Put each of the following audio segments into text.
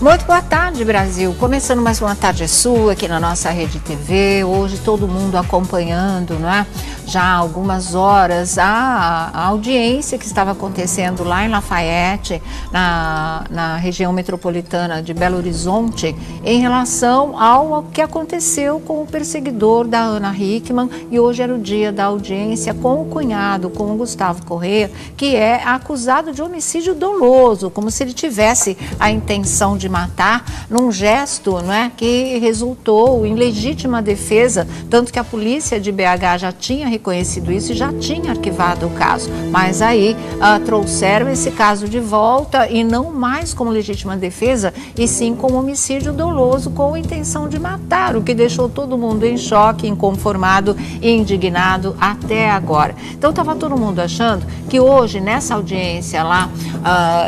Muito boa tarde, Brasil. Começando mais uma Tarde Sul aqui na nossa Rede TV. Hoje todo mundo acompanhando, não é? Já há algumas horas a audiência que estava acontecendo lá em Lafayette, na região metropolitana de Belo Horizonte, em relação ao que aconteceu com o perseguidor da Ana Hickman. E hoje era o dia da audiência com o cunhado, com o Gustavo Correia, que é acusado de homicídio doloso, como se ele tivesse a intenção de matar, num gesto, não é, que resultou em legítima defesa, tanto que a polícia de BH já tinha reconhecido isso e já tinha arquivado o caso, mas aí trouxeram esse caso de volta e não mais como legítima defesa, e sim como homicídio doloso com intenção de matar, o que deixou todo mundo em choque, inconformado e indignado até agora. Então estava todo mundo achando que hoje, nessa audiência lá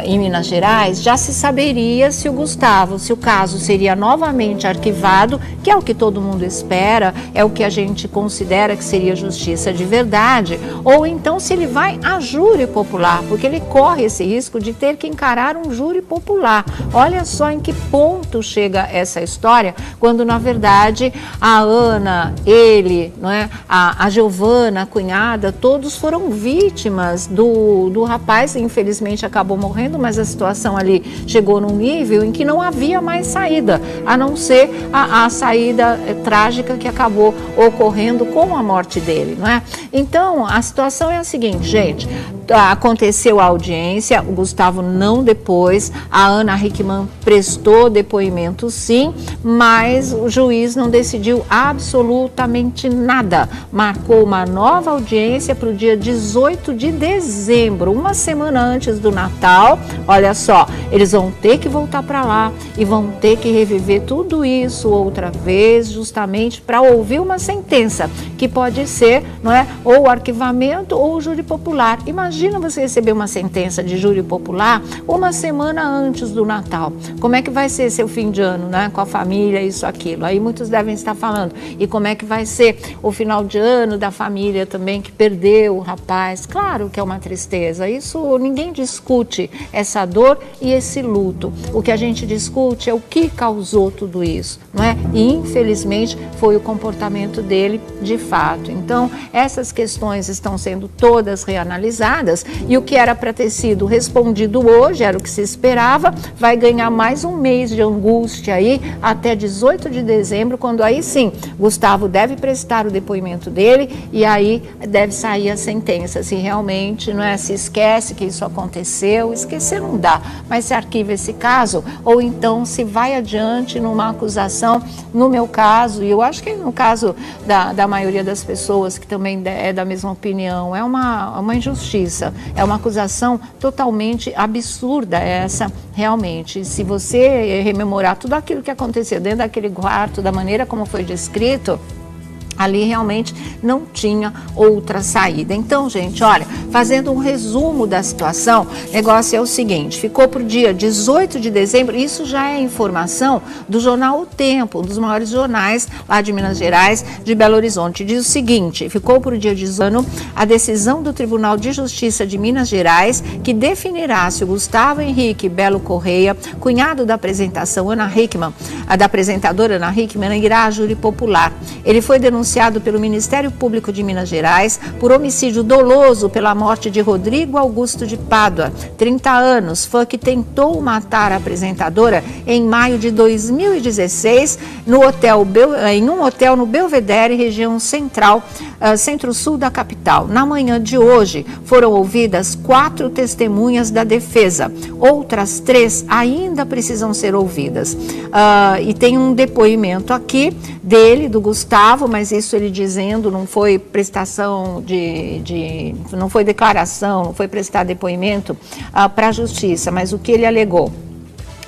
em Minas Gerais, já se saberia se o Gustavo, se o caso seria novamente arquivado, que é o que todo mundo espera, é o que a gente considera que seria justiça de verdade, ou então se ele vai a júri popular, porque ele corre esse risco de ter que encarar um júri popular. Olha só em que ponto chega essa história, quando na verdade a Ana, ele, não é, a Giovana, a cunhada, todos foram vítimas do rapaz, infelizmente acabou morrendo, mas a situação ali chegou num nível em que não havia mais saída, a não ser a saída trágica que acabou ocorrendo com a morte dele, não é? Então, a situação é a seguinte, gente, aconteceu a audiência, o Gustavo não depôs, a Ana Hickman prestou depoimento sim, mas o juiz não decidiu absolutamente nada, marcou uma nova audiência para o dia 18 de dezembro, uma semana antes do Natal. Olha só, eles vão ter que voltar para lá e vão ter que reviver tudo isso outra vez, justamente para ouvir uma sentença, que pode ser, não é, ou o arquivamento ou o júri popular. Imagina você receber uma sentença de júri popular uma semana antes do Natal. Como é que vai ser seu fim de ano, né, com a família, isso, aquilo? Aí muitos devem estar falando, e como é que vai ser o final de ano da família também, que perdeu o rapaz? Claro que é uma tristeza, isso ninguém discute, essa dor e esse luto. O que a gente discute é o que causou tudo isso, não é? E infelizmente foi o comportamento dele de fato. Então essas questões estão sendo todas reanalisadas e o que era para ter sido respondido hoje, era o que se esperava, vai ganhar mais um mês de angústia aí até 18 de dezembro, quando aí sim Gustavo deve prestar o depoimento dele e aí deve sair a sentença, se realmente, não é, se esquece que isso aconteceu. Esquecer não dá, mas se arquiva esse caso, ou então se vai adiante numa acusação, no meu caso, e eu acho que no caso da maioria das pessoas que também é da mesma opinião, é uma injustiça, é uma acusação totalmente absurda essa, realmente. Se você rememorar tudo aquilo que aconteceu dentro daquele quarto, da maneira como foi descrito, ali realmente não tinha outra saída. Então, gente, olha, fazendo um resumo da situação, o negócio é o seguinte, ficou para o dia 18 de dezembro, isso já é informação do jornal O Tempo, um dos maiores jornais lá de Minas Gerais, de Belo Horizonte. Diz o seguinte, ficou para o dia 18 a decisão do Tribunal de Justiça de Minas Gerais, que definirá se o Gustavo Henrique Belo Correia, cunhado da apresentação Ana Hickman, da apresentadora Ana Hickman, irá a júri popular. Ele foi denunciado pelo Ministério Público de Minas Gerais por homicídio doloso pela morte de Rodrigo Augusto de Pádua, 30 anos, fã que tentou matar a apresentadora em maio de 2016 em um hotel no Belvedere, região central, centro-sul da capital. Na manhã de hoje foram ouvidas 4 testemunhas da defesa, outras 3 ainda precisam ser ouvidas. E tem um depoimento aqui dele, do Gustavo, mas isso ele dizendo, não foi prestação não foi declaração, não foi prestar depoimento para a justiça, mas o que ele alegou?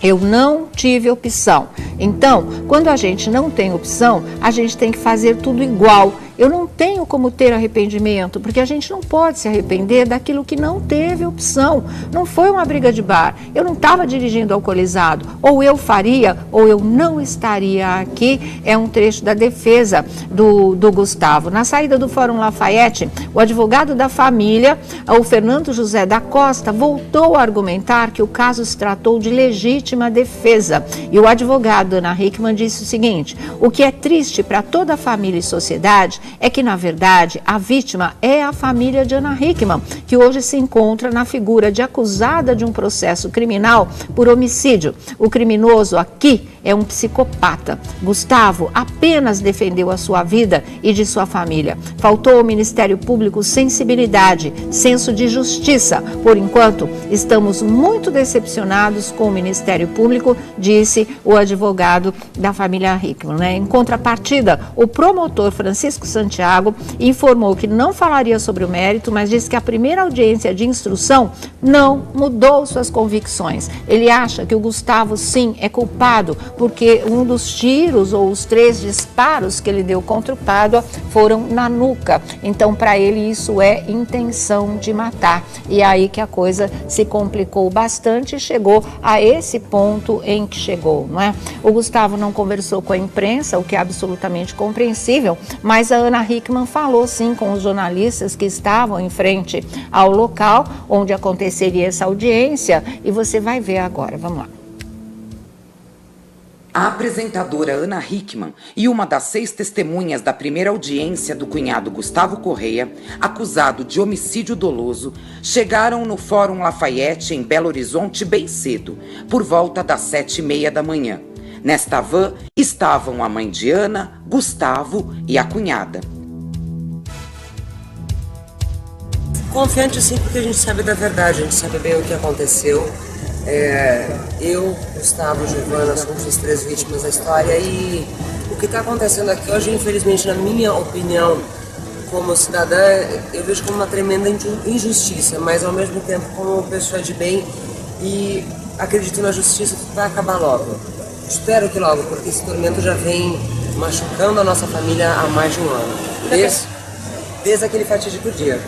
Eu não tive opção. Então, quando a gente não tem opção, a gente tem que fazer tudo igual. Eu não tenho como ter arrependimento, porque a gente não pode se arrepender daquilo que não teve opção. Não foi uma briga de bar, eu não estava dirigindo alcoolizado, ou eu faria, ou eu não estaria aqui. É um trecho da defesa do Gustavo. Na saída do Fórum Lafayette, o advogado da família, o Fernando José da Costa, voltou a argumentar que o caso se tratou de legítima defesa. E o advogado Ana Hickman disse o seguinte: o que é triste para toda a família e sociedade é que, na verdade, a vítima é a família de Ana Hickman, que hoje se encontra na figura de acusada de um processo criminal por homicídio. O criminoso aqui é um psicopata. Gustavo apenas defendeu a sua vida e de sua família. Faltou ao Ministério Público sensibilidade, senso de justiça. Por enquanto, estamos muito decepcionados com o Ministério Público, disse o advogado da família Hickman. Em contrapartida, o promotor Francisco Santiago informou que não falaria sobre o mérito, mas disse que a primeira audiência de instrução não mudou suas convicções. Ele acha que o Gustavo, sim, é culpado, porque um dos tiros ou os 3 disparos que ele deu contra o Pádua foram na nuca. Então, para ele, isso é intenção de matar. E aí que a coisa se complicou bastante e chegou a esse ponto em que chegou, não é? O Gustavo não conversou com a imprensa, o que é absolutamente compreensível, mas a Ana Hickman falou, sim, com os jornalistas que estavam em frente ao local onde aconteceria essa audiência, e você vai ver agora. Vamos lá. A apresentadora Ana Hickman e uma das 6 testemunhas da primeira audiência do cunhado Gustavo Correia, acusado de homicídio doloso, chegaram no Fórum Lafayette, em Belo Horizonte, bem cedo, por volta das 7h30 da manhã. Nesta van estavam a mãe de Ana, Gustavo e a cunhada. Confiante sim, porque a gente sabe da verdade, a gente sabe bem o que aconteceu. Eu, Gustavo, Giovana, somos as 3 vítimas da história, e o que está acontecendo aqui hoje, infelizmente, na minha opinião, como cidadã, eu vejo como uma tremenda injustiça, mas ao mesmo tempo como pessoa de bem, e acredito na justiça que vai acabar logo. Espero que logo, porque esse tormento já vem machucando a nossa família há mais de um ano, desde aquele fatídico dia.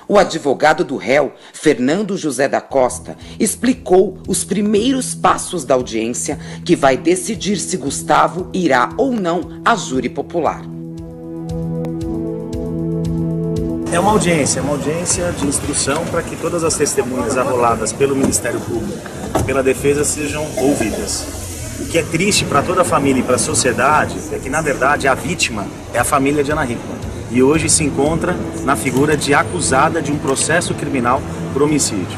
O advogado do réu, Fernando José da Costa, explicou os primeiros passos da audiência, que vai decidir se Gustavo irá ou não à júri popular. É uma audiência de instrução para que todas as testemunhas arroladas pelo Ministério Público, pela defesa, sejam ouvidas. O que é triste para toda a família e para a sociedade é que, na verdade, a vítima é a família de Ana Hickman. E hoje se encontra na figura de acusada de um processo criminal por homicídio.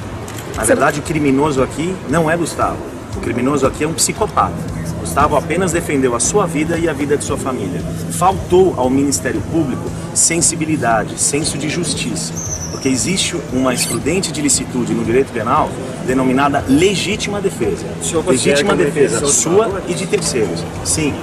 Na verdade, o criminoso aqui não é Gustavo. O criminoso aqui é um psicopata. Gustavo apenas defendeu a sua vida e a vida de sua família. Faltou ao Ministério Público sensibilidade, senso de justiça. Porque existe uma excludente de licitude no direito penal denominada legítima defesa. Legítima defesa sua e de terceiros. Sim.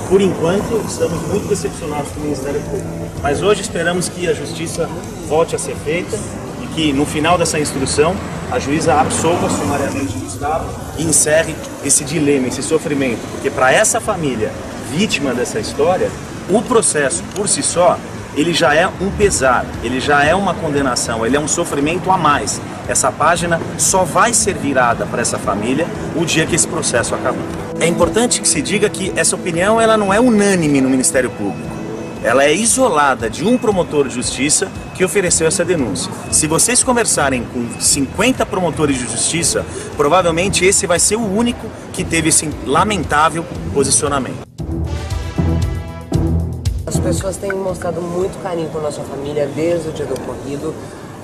Por enquanto, estamos muito decepcionados com o Ministério Público. Mas hoje esperamos que a justiça volte a ser feita e que, no final dessa instrução, a juíza absolva sumariamente Gustavo e encerre esse dilema, esse sofrimento. Porque para essa família vítima dessa história, o processo por si só, ele já é um pesar, ele já é uma condenação, ele é um sofrimento a mais. Essa página só vai ser virada para essa família o dia que esse processo acabar. É importante que se diga que essa opinião ela não é unânime no Ministério Público. Ela é isolada de um promotor de justiça que ofereceu essa denúncia. Se vocês conversarem com 50 promotores de justiça, provavelmente esse vai ser o único que teve esse lamentável posicionamento. As pessoas têm mostrado muito carinho com a nossa família desde o dia do ocorrido.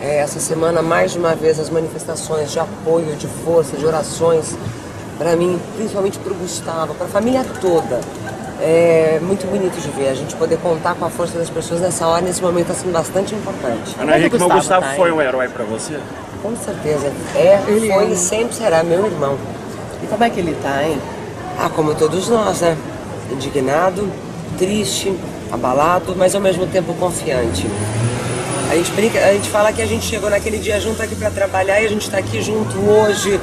Essa semana, mais de uma vez, as manifestações de apoio, de força, de orações, para mim, principalmente para o Gustavo, para a família toda. É muito bonito de ver, a gente poder contar com a força das pessoas nessa hora, nesse momento, está sendo bastante importante. Ana Hickman, o Gustavo foi um herói para você? Com certeza. Foi e sempre será meu irmão. E como é que ele tá, hein? Como todos nós, né? Indignado, triste, abalado, mas ao mesmo tempo confiante. A gente fala que a gente chegou naquele dia junto aqui para trabalhar e a gente está aqui junto hoje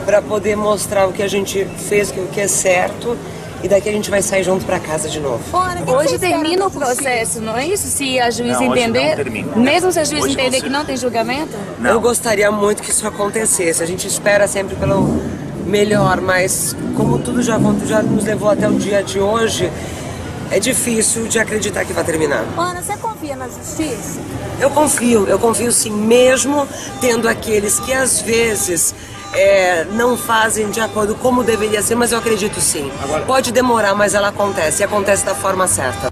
para poder mostrar o que a gente fez, o que é certo, e daqui a gente vai sair junto para casa de novo. Hoje termina o processo, não é isso? Se a juíza entender, mesmo se a juíza entender que não tem julgamento? Não. Eu gostaria muito que isso acontecesse. A gente espera sempre pelo melhor, mas como tudo já nos levou até o dia de hoje, é difícil de acreditar que vai terminar. Ana, você confia na justiça? Eu confio sim, mesmo tendo aqueles que às vezes não fazem de acordo como deveria ser, mas eu acredito sim. Agora, pode demorar, mas ela acontece, e acontece da forma certa.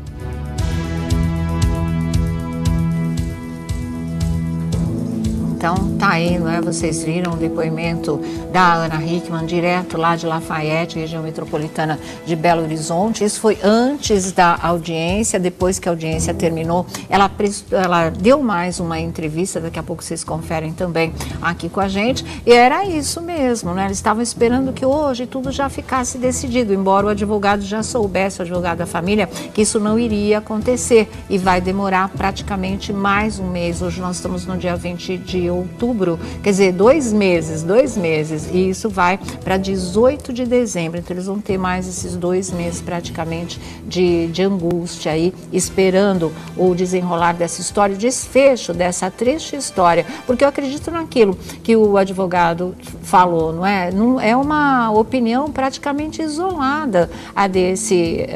Então, tá aí, não é? Vocês viram o depoimento da Ana Hickman, direto lá de Lafayette, região metropolitana de Belo Horizonte. Isso foi antes da audiência. Depois que a audiência terminou, ela deu mais uma entrevista, daqui a pouco vocês conferem também aqui com a gente. E era isso mesmo, né? Eles estavam esperando que hoje tudo já ficasse decidido, embora o advogado já soubesse, o advogado da família, que isso não iria acontecer e vai demorar praticamente mais um mês. Hoje nós estamos no dia 20 de outubro, quer dizer, 2 meses, e isso vai para 18 de dezembro, então eles vão ter mais esses 2 meses praticamente de angústia aí, esperando o desenrolar dessa história, o desfecho dessa triste história, porque eu acredito naquilo que o advogado falou, não é? Não é uma opinião praticamente isolada a desse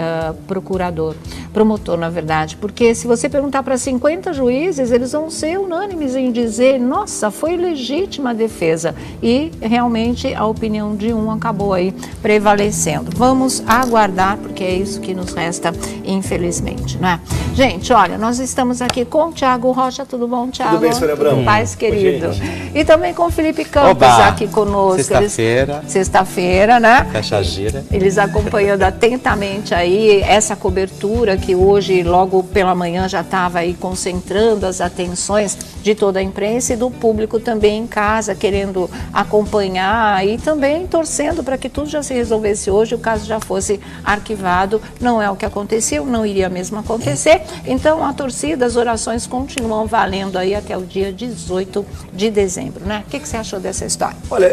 promotor, na verdade, porque se você perguntar para 50 juízes, eles vão ser unânimes em dizer, nossa, foi legítima a defesa, e realmente a opinião de um acabou aí prevalecendo. Vamos aguardar, porque é isso que nos resta, infelizmente, né? Gente, olha, nós estamos aqui com o Thiago Rocha, tudo bom, Thiago? Tudo bem, senhora Abrão? Paz, querido. E também com o Felipe Campos aqui conosco. Sexta-feira, né? Caixa gira. Eles acompanhando atentamente aí essa cobertura que hoje, logo pela manhã, já estava aí concentrando as atenções de toda a imprensa e do público também em casa, querendo acompanhar e também torcendo para que tudo já se resolvesse hoje, o caso já fosse arquivado. Não é o que aconteceu, não iria mesmo acontecer. Então, a torcida, as orações continuam valendo aí até o dia 18 de dezembro, né? O que você achou dessa história? Olha,